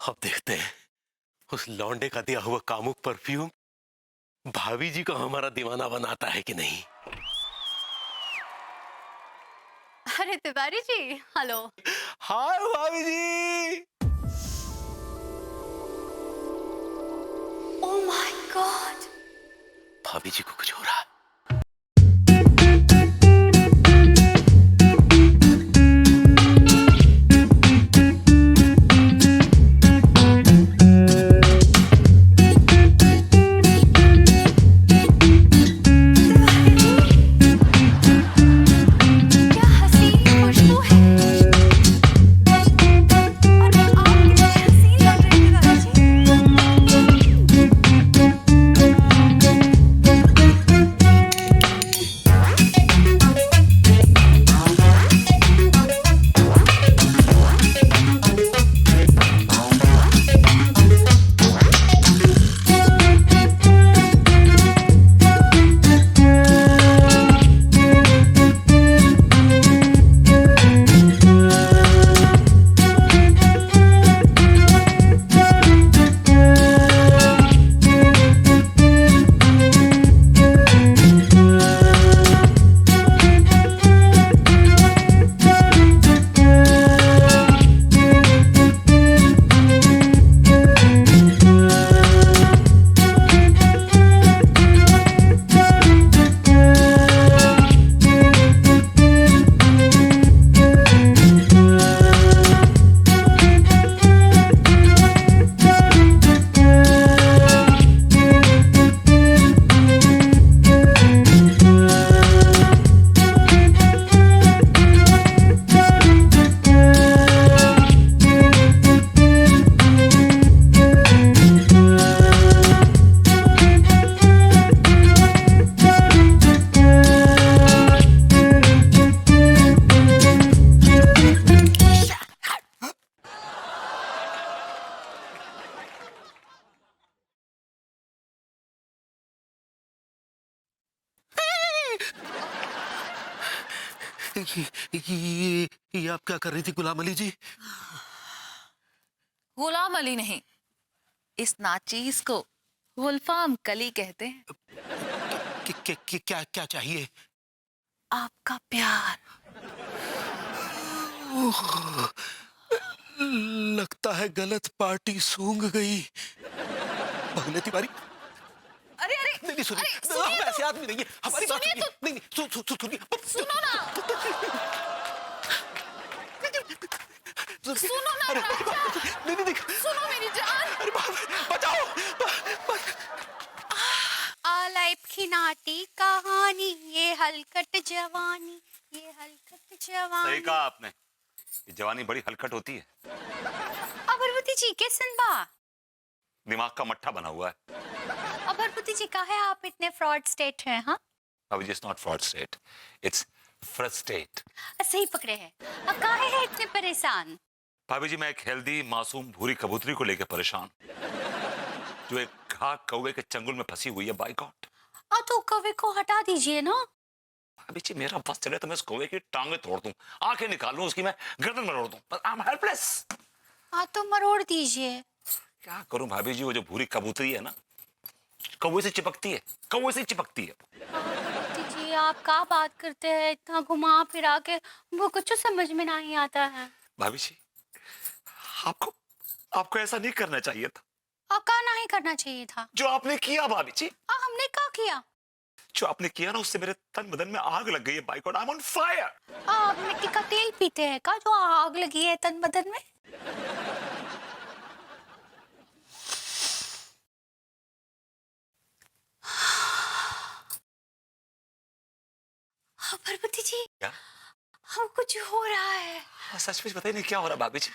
अब देखते हैं उस लौंडे का दिया हुआ कामुक परफ्यूम भाभी जी को हमारा दीवाना बनाता है कि नहीं। अरे तिवारी जी, हेलो। हाय भाभी जी। Oh my God. भाभी जी को कुछ हो रहा है। क्या हसीन खुशबू है। और आप कितने हसीन लग रहे हैं तिवारी जी। ये आप क्या कर रही थी गुलाम अली जी? गुलाम अली नहीं, इस नाचीज को गुलफाम कली कहते हैं। क्या क्या चाहिए? आपका प्यार। लगता है गलत पार्टी सूंघ गई। भगने तिवारी। अरे अरे नहीं नहीं सुनिए, अरे सुनिए हम ऐसे आदमी नहीं है, हमारी बात सुनिए सुनिए। तो। नहीं नहीं सुनिए। सुनो ना। सुनो ना अरे राजा। नहीं नहीं सुनो मेरी जान। अरे बचाओ। लाइफ की नाटी कहानी, ये हलकट जवानी, ये हलकट सही जवानी। कहा आपने, ये जवानी बड़ी हलकट होती है। अबरवती जी के सिंबा। दिमाग का मट्ठा बना हुआ है। अबरवती जी काहे आप इतने फ्रॉड स्टेट हैं? हाँ, अभी just not fraud state, it's frustrate. सही पकड़े हैं। अब काहे है इतने परेशान? भाभी जी, मैं एक हेल्दी मासूम भूरी कबूतरी को लेकर परेशान, जो एक घाक कौवे के चंगुल में फंसी हुई है। By God. तो कौवे को हटा दीजिए ना। भाभी जी, मेरा बस चले तो मैं इस कौवे की टांगे तोड़ दूं, आंखें निकाल लूं, उसकी मैं गर्दन मरोड़ दूं, बट आई एम हेल्पलेस। तो मरोड़ दीजिए। क्या करूं भाभी जी, वो जो भूरी कबूतरी है ना, कौवे से चिपकती है, कौवे से चिपकती है। अबरवती जी आप क्या बात करते हैं? इतना घुमा फिरा के वो कुछ समझ में नहीं आता है। भाभी जी, आपको आपको ऐसा नहीं करना चाहिए था का नहीं करना चाहिए था? जो आपने किया। भाभी जी, हमने क्या किया? जो आपने किया ना, उससे मेरे तन बदन में आग लग गई है। By God, I am on fire. आप मिट्टी का तेल पीते हैं का जो आग लगी है तन बदन में? पार्वती जी, क्या? हम कुछ हो रहा है। सच में बताइए, नहीं क्या हो रहा भाभी जी?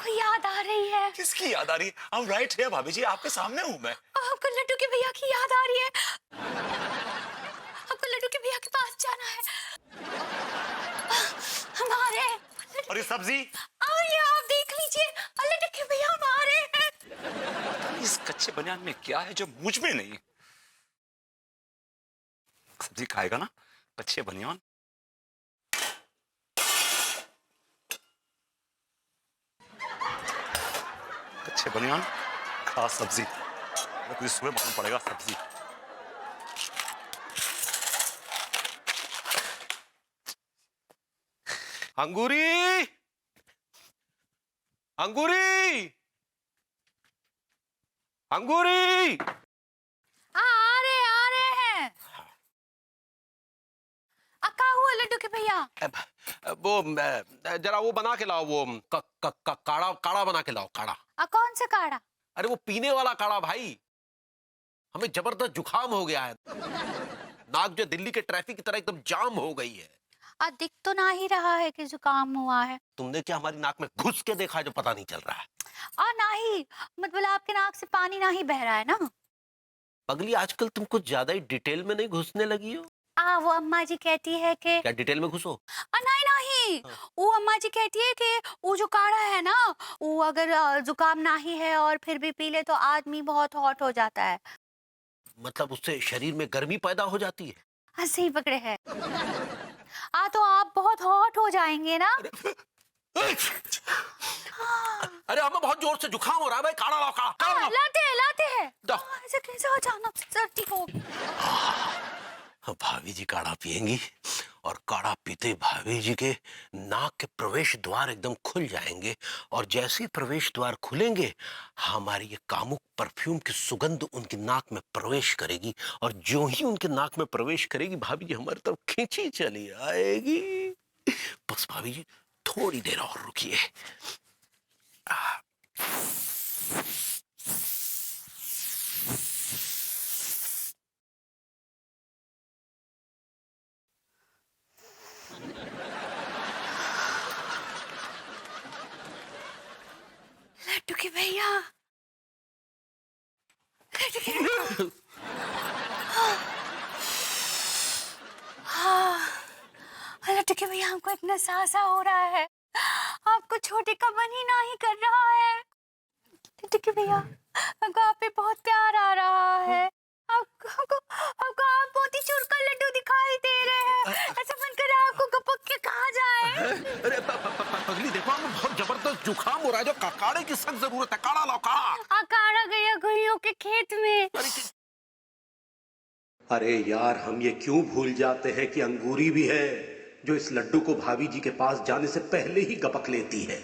आपको याद आ रही है? किसकी याद आ रही है? I'm right here भाभी जी, आपके सामने हूँ मैं। आपको लड्डू के भैया की याद आ रही है? आपको लड्डू के भैया के पास जाना है। हमारे और ये सब्जी? ये आप देख लीजिए, लड्डू के भैया हमारे हैं। इस कच्चे बनियान में क्या है जो मुझ में नहीं? सब्जी खाएगा ना, कच्चे बनियान। अच्छे बनियान, खा सब्जी। तुझे सुबह मालूम पड़ेगा सब्जी। अंगूरी, अंगूरी, अंगूरी। आ रहे हैं। अक्का हुआ लड्डू के भैया। वो जरा वो बना के लाओ, वो काढ़ा काढ़ा बना के लाओ, काढ़ा। कौन सा काढ़ा? अरे वो पीने वाला काढ़ा भाई, हमें जबरदस्त जुकाम हो गया है। नाक जो दिल्ली के ट्रैफिक की तरह एकदम जाम हो गई है। दिख तो ना ही रहा है कि जुकाम हुआ है। तुमने क्या हमारी नाक में घुस के देखा जो पता नहीं चल रहा है? नहीं, मतलब आपके नाक से पानी ना ही बह रहा है ना। पगली, आजकल तुम कुछ ज्यादा ही डिटेल में नहीं घुसने लगी हो? वो अम्मा जी कहती है कि क्या डिटेल में घुसो? नहीं नहीं, वो अम्मा जी कहती है कि वो जो काढ़ा है ना, वो अगर जुकाम ना ही है और फिर भी पी ले तो आदमी बहुत हॉट हो जाता है। मतलब उससे शरीर में गर्मी पैदा हो जाती है? सही पकड़े हैं। तो आप बहुत हॉट हो जाएंगे ना। अरे हमें बहुत जोर से जुकाम हो रहा है भाई, काढ़ा लाओ, काढ़ा लाओ। लाते हैं। दो। ऐसे कैसे अचानक से सर्दी हो गई? भाभी जी काढ़ा पियेंगी और काढ़ा पीते ही भाभी जी के नाक के प्रवेश द्वार एकदम खुल जाएंगे, और जैसे ही प्रवेश द्वार खुलेंगे हमारी ये कामुक परफ्यूम की सुगंध उनकी नाक में प्रवेश करेगी, और जो ही उनके नाक में प्रवेश करेगी भाभी जी हमारी तरफ खींची चली आएगी। बस भाभी जी थोड़ी देर और रुकिए। लड्डू के भैया, लड्डू के भैया। लड्डू के भैया, हमको इतना सा हो रहा है, आपको छोटे का मन ही नहीं कर रहा है। लड्डू के भैया, हमको आप पे बहुत प्यार आ रहा है। आपको आप मोतीचूर का लड्डू दिखाई दे रहे हैं। ऐसा मन कर रहा है आपको गपक के कहा जाए। अरे पगली देखो, हमें बहुत जबरदस्त जुकाम हो रहा है, जो काढ़े की सख्त जरूरत है। काढ़ा लाओ, काढ़ा। काढ़ा गया गुड़ियों के खेत में। अरे यार, हम ये क्यों भूल जाते हैं कि अंगूरी भी है जो इस लड्डू को भाभी जी के पास जाने से पहले ही गपक लेती है।